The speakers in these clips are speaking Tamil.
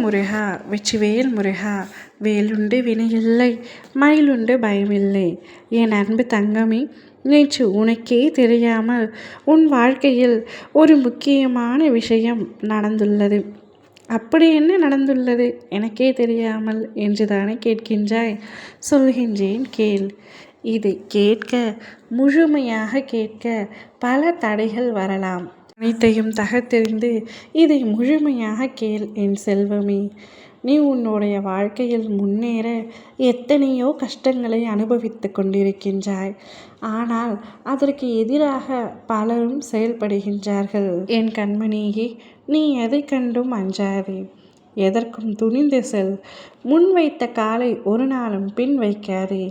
முருகா வெற்றிவேல் முருகா, வேலுண்டு வினையில்லை, மயிலுண்டு பயமில்லை. என் அன்பு தங்கமே, நேற்று உனக்கே தெரியாமல் உன் வாழ்க்கையில் ஒரு முக்கியமான விஷயம் நடந்துள்ளது. அப்படி என்ன நடந்துள்ளது எனக்கே தெரியாமல் என்றுதானே கேட்கின்றாய்? சொல்கின்றேன் கேள். இதை கேட்க, முழுமையாக கேட்க பல தடைகள் வரலாம். அனைத்தையும் தகர்த்தெறிந்து இதை முழுமையாக கேள் என் செல்வமே. நீ உன்னுடைய வாழ்க்கையில் முன்னேற எத்தனையோ கஷ்டங்களை அனுபவித்து கொண்டிருக்கின்றாய். ஆனால் அதற்கு எதிராக பலரும் செயல்படுகின்றார்கள். என் கண்மணியே, நீ எதை கண்டும் அஞ்சாதே. எதற்கும் துணிந்து செல். முன் வைத்த காலை ஒரு நாளும் பின் வைக்காதே.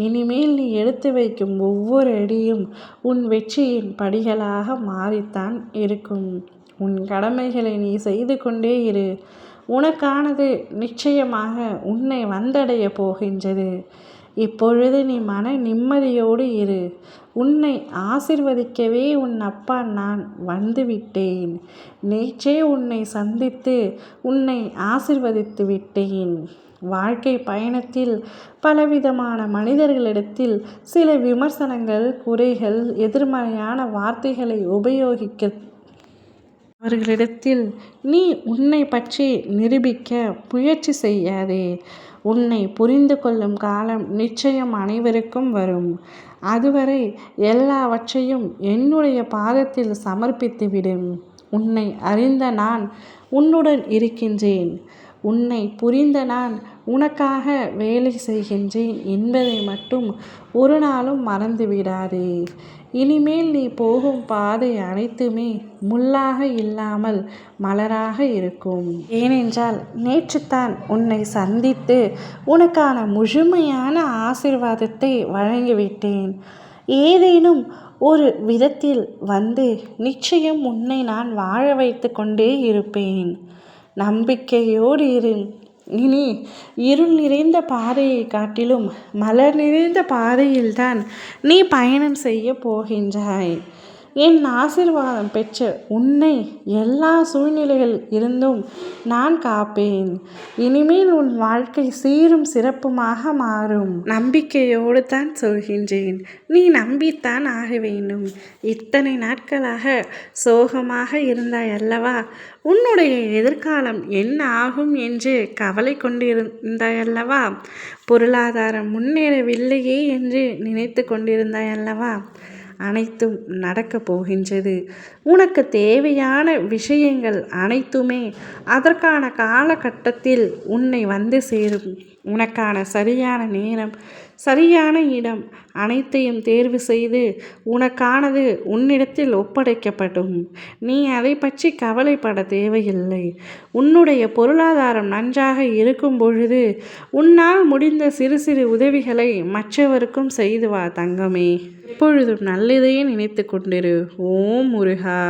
இனிமேல் நீ எடுத்து வைக்கும் ஒவ்வொரு அடியும் உன் வெற்றியின் படிகளாக மாறித்தான் இருக்கும். உன் கடமைகளை நீ செய்து கொண்டே இரு. உனக்கானது நிச்சயமாக உன்னை வந்தடைய போகின்றது. இப்பொழுது நீ மன நிம்மதியோடு இரு. உன்னை ஆசிர்வதிக்கவே உன் அப்பா நான் வந்துவிட்டேன். நேற்றே உன்னை சந்தித்து உன்னை ஆசிர்வதித்து விட்டேன். வாழ்க்கை பயணத்தில் பலவிதமான மனிதர்களிடத்தில் சில விமர்சனங்கள், குறைகள், எதிர்மறையான வார்த்தைகளை உபயோகிக்க அவர்களிடத்தில் நீ உன்னை பற்றி நிரூபிக்க முயற்சி செய்யாதே. உன்னை புரிந்து கொள்ளும் காலம் நிச்சயம் அனைவருக்கும் வரும். அதுவரை எல்லாவற்றையும் என்னுடைய பாதத்தில் சமர்ப்பித்துவிடும். உன்னை அறிந்த நான் உன்னுடன் இருக்கின்றேன். உன்னை புரிந்த நான் உனக்காக வேலை செய்கின்றேன் என்பதை மட்டும் ஒரு நாளும் மறந்துவிடாதே. இனிமேல் நீ போகும் பாதை அனைத்துமே முள்ளாக இல்லாமல் மலராக இருக்கும். ஏனென்றால் நேற்றுத்தான் உன்னை சந்தித்து உனக்கான முழுமையான ஆசீர்வாதத்தை வழங்கிவிட்டேன். ஏதேனும் ஒரு விதத்தில் வந்து நிச்சயம் உன்னை நான் வாழ வைத்து கொண்டே இருப்பேன். நம்பிக்கையோடு இரு. இனி இருள் நிறைந்த பாதையை காட்டிலும் மலர் நிறைந்த பாதையில்தான் நீ பயணம் செய்ய போகின்றாய். என் ஆசீர்வாதம் பெற்ற உன்னை எல்லா சூழ்நிலைகள் இருந்தும் நான் காப்பேன். இனிமேல் உன் வாழ்க்கை சீரும் சிறப்புமாக மாறும். நம்பிக்கையோடு தான் சொல்கின்றேன். நீ நம்பித்தான் ஆக வேண்டும். இத்தனை நாட்களாக சோகமாக இருந்தாய் அல்லவா? உன்னுடைய எதிர்காலம் என்ன ஆகும் என்று கவலை கொண்டிருந்தாய் அல்லவா? பொருளாதாரம் முன்னேறவில்லையே என்று நினைத்து கொண்டிருந்தாய் அல்லவா? அனைத்தும் நடக்கப் போகின்றது. உனக்கு தேவையான விஷயங்கள் அனைத்துமே அதற்கான காலகட்டத்தில் உன்னை வந்து சேரும். உனக்கான சரியான நேரம், சரியான இடம் அனைத்தையும் தேர்வு செய்து உனக்கானது உன்னிடத்தில் ஒப்படைக்கப்படும். நீ அதை பற்றி கவலைப்பட தேவையில்லை. உன்னுடைய பொருளாதாரம் நன்றாக இருக்கும் பொழுது உன்னால் முடிந்த சிறு சிறு உதவிகளை மற்றவருக்கும் செய்து வா தங்கமே. எப்பொழுதும் நல்லதையே நினைத்து கொண்டிரு. ஓம் முருகா.